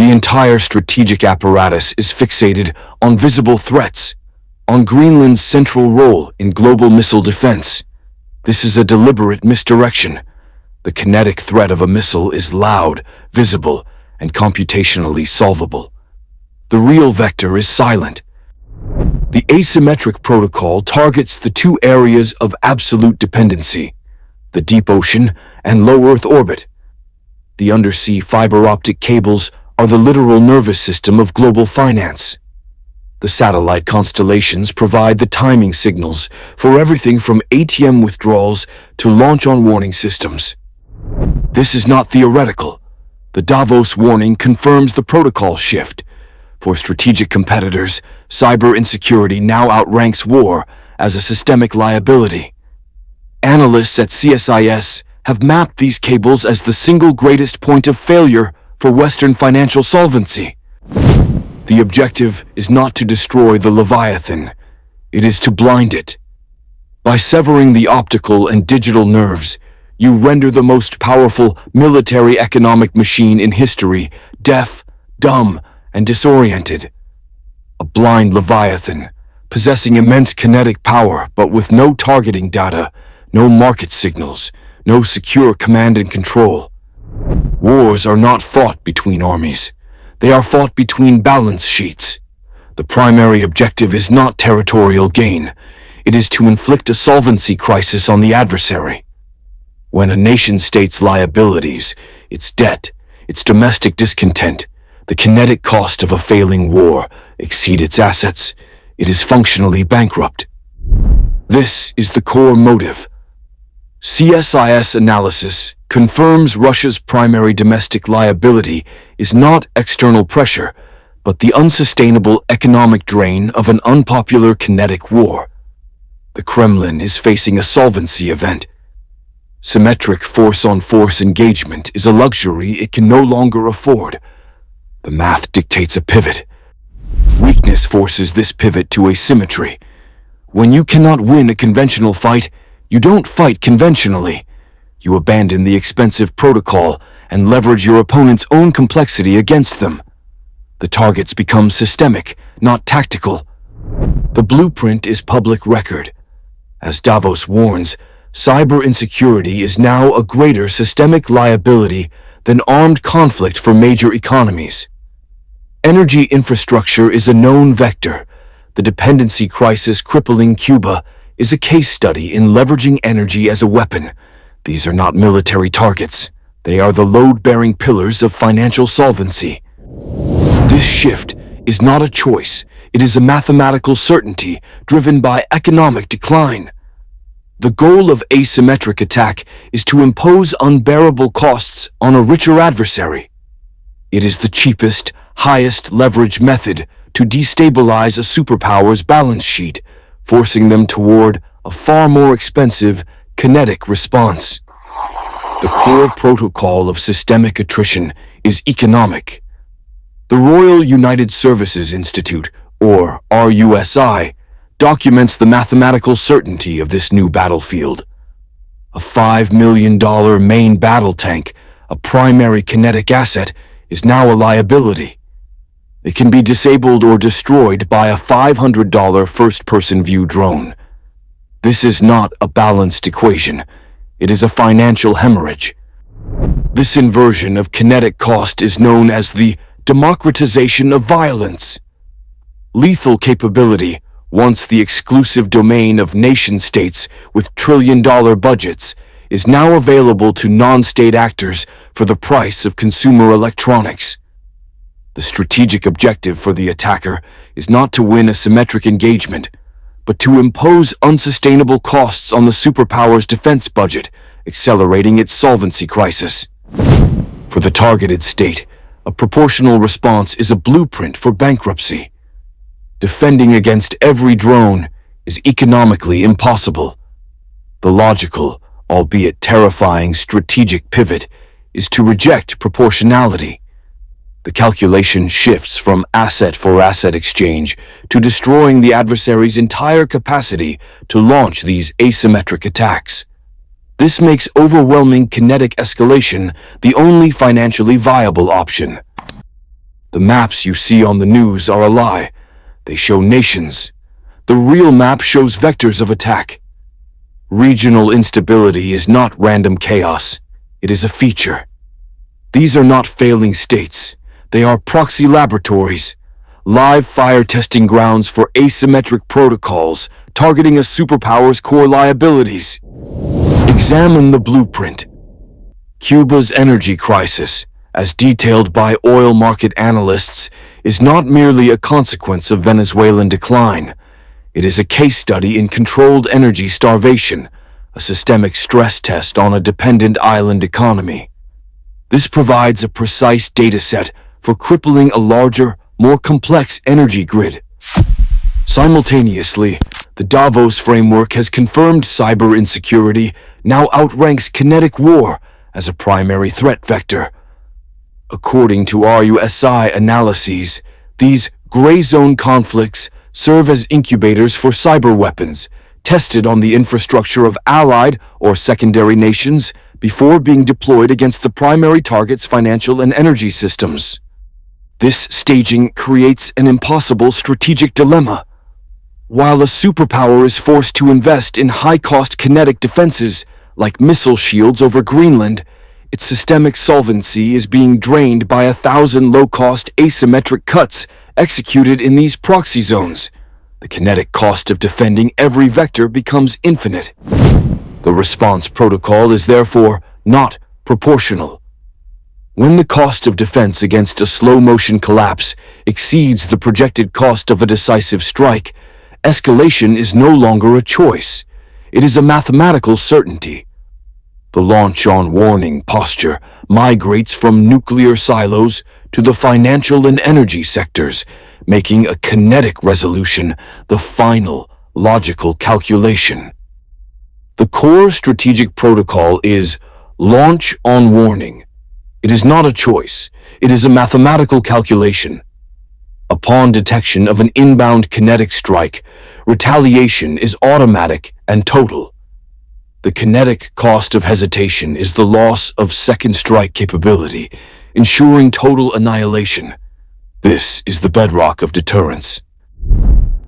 The entire strategic apparatus is fixated on visible threats, on Greenland's central role in global missile defense. This is a deliberate misdirection. The kinetic threat of a missile is loud, visible, and computationally solvable. The real vector is silent. The asymmetric protocol targets the two areas of absolute dependency, the deep ocean and low Earth orbit. The undersea fiber optic cables are the literal nervous system of global finance. The satellite constellations provide the timing signals for everything from ATM withdrawals to launch-on warning systems. This is not theoretical. The Davos warning confirms the protocol shift. For strategic competitors, cyber insecurity now outranks war as a systemic liability. Analysts at CSIS have mapped these cables as the single greatest point of failure for Western financial solvency. The objective is not to destroy the Leviathan, it is to blind it. By severing the optical and digital nerves, you render the most powerful military economic machine in history deaf, dumb, and disoriented. A blind Leviathan, possessing immense kinetic power but with no targeting data, no market signals, no secure command and control. Wars are not fought between armies. They are fought between balance sheets. The primary objective is not territorial gain. It is to inflict a solvency crisis on the adversary. When a nation-state's liabilities, its debt, its domestic discontent, the kinetic cost of a failing war exceed its assets, it is functionally bankrupt. This is the core motive. CSIS analysis confirms Russia's primary domestic liability is not external pressure, but the unsustainable economic drain of an unpopular kinetic war. The Kremlin is facing a solvency event. Symmetric force-on-force engagement is a luxury it can no longer afford. The math dictates a pivot. Weakness forces this pivot to asymmetry. When you cannot win a conventional fight, you don't fight conventionally. You abandon the expensive protocol and leverage your opponent's own complexity against them. The targets become systemic, not tactical. The blueprint is public record. As Davos warns, cyber insecurity is now a greater systemic liability than armed conflict for major economies. Energy infrastructure is a known vector. The dependency crisis crippling Cuba is a case study in leveraging energy as a weapon. These are not military targets. They are the load-bearing pillars of financial solvency. This shift is not a choice. It is a mathematical certainty driven by economic decline. The goal of asymmetric attack is to impose unbearable costs on a richer adversary. It is the cheapest, highest leverage method to destabilize a superpower's balance sheet, forcing them toward a far more expensive kinetic response. The core protocol of systemic attrition is economic. The Royal United Services Institute, or RUSI, documents the mathematical certainty of this new battlefield. A $5 million main battle tank, a primary kinetic asset, is now a liability. It can be disabled or destroyed by a $500 first-person view drone. This is not a balanced equation. It is a financial hemorrhage. This inversion of kinetic cost is known as the democratization of violence. Lethal capability, once the exclusive domain of nation-states with trillion-dollar budgets, is now available to non-state actors for the price of consumer electronics. The strategic objective for the attacker is not to win a symmetric engagement, but to impose unsustainable costs on the superpower's defense budget, accelerating its solvency crisis. For the targeted state, a proportional response is a blueprint for bankruptcy. Defending against every drone is economically impossible. The logical, albeit terrifying, strategic pivot is to reject proportionality. The calculation shifts from asset-for-asset exchange to destroying the adversary's entire capacity to launch these asymmetric attacks. This makes overwhelming kinetic escalation the only financially viable option. The maps you see on the news are a lie. They show nations. The real map shows vectors of attack. Regional instability is not random chaos. It is a feature. These are not failing states. They are proxy laboratories, live fire testing grounds for asymmetric protocols targeting a superpower's core liabilities. Examine the blueprint. Cuba's energy crisis, as detailed by oil market analysts, is not merely a consequence of Venezuelan decline. It is a case study in controlled energy starvation, a systemic stress test on a dependent island economy. This provides a precise data set for crippling a larger, more complex energy grid. Simultaneously, the Davos framework has confirmed cyber insecurity now outranks kinetic war as a primary threat vector. According to RUSI analyses, these gray zone conflicts serve as incubators for cyber weapons, tested on the infrastructure of allied or secondary nations before being deployed against the primary target's financial and energy systems. This staging creates an impossible strategic dilemma. While a superpower is forced to invest in high-cost kinetic defenses, like missile shields over Greenland, its systemic solvency is being drained by 1,000 low-cost asymmetric cuts executed in these proxy zones. The kinetic cost of defending every vector becomes infinite. The response protocol is therefore not proportional. When the cost of defense against a slow-motion collapse exceeds the projected cost of a decisive strike, escalation is no longer a choice. It is a mathematical certainty. The launch-on-warning posture migrates from nuclear silos to the financial and energy sectors, making a kinetic resolution the final, logical calculation. The core strategic protocol is launch-on-warning. It is not a choice. It is a mathematical calculation. Upon detection of an inbound kinetic strike, retaliation is automatic and total. The kinetic cost of hesitation is the loss of second strike capability, ensuring total annihilation. This is the bedrock of deterrence.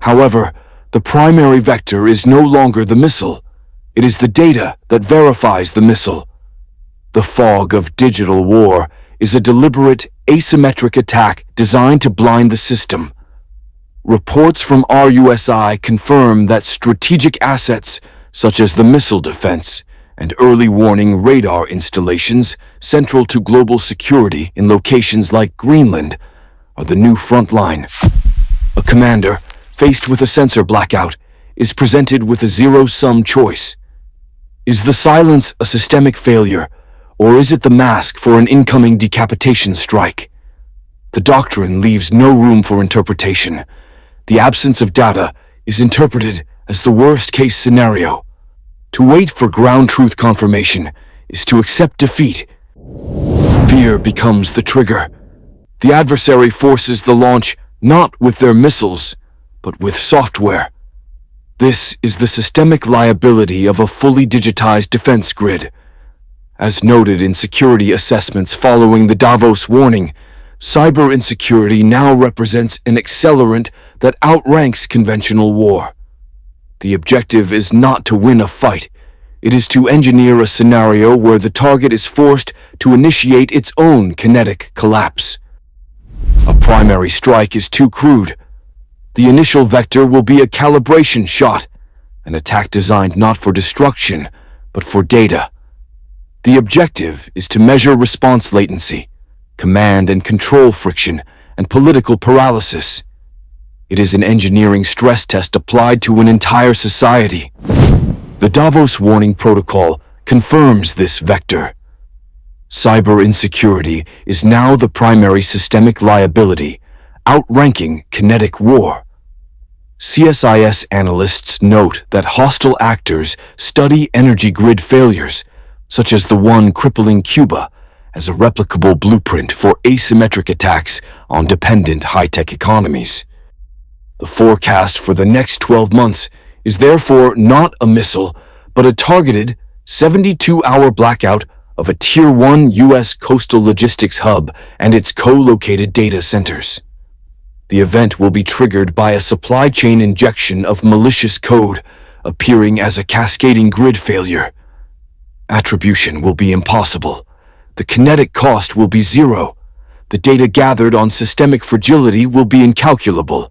However, the primary vector is no longer the missile. It is the data that verifies the missile. The fog of digital war is a deliberate, asymmetric attack designed to blind the system. Reports from RUSI confirm that strategic assets, such as the missile defense and early warning radar installations central to global security in locations like Greenland, are the new front line. A commander, faced with a sensor blackout, is presented with a zero-sum choice. Is the silence a systemic failure, or is it the mask for an incoming decapitation strike? The doctrine leaves no room for interpretation. The absence of data is interpreted as the worst-case scenario. To wait for ground truth confirmation is to accept defeat. Fear becomes the trigger. The adversary forces the launch not with their missiles, but with software. This is the systemic liability of a fully digitized defense grid. As noted in security assessments following the Davos warning, cyber insecurity now represents an accelerant that outranks conventional war. The objective is not to win a fight. It is to engineer a scenario where the target is forced to initiate its own kinetic collapse. A primary strike is too crude. The initial vector will be a calibration shot, an attack designed not for destruction, but for data. The objective is to measure response latency, command and control friction, and political paralysis. It is an engineering stress test applied to an entire society. The Davos Warning Protocol confirms this vector. Cyber insecurity is now the primary systemic liability, outranking kinetic war. CSIS analysts note that hostile actors study energy grid failures, such as the one crippling Cuba, as a replicable blueprint for asymmetric attacks on dependent high-tech economies. The forecast for the next 12 months is therefore not a missile, but a targeted 72-hour blackout of a Tier 1 U.S. coastal logistics hub and its co-located data centers. The event will be triggered by a supply chain injection of malicious code, appearing as a cascading grid failure. Attribution will be impossible. The kinetic cost will be zero. The data gathered on systemic fragility will be incalculable.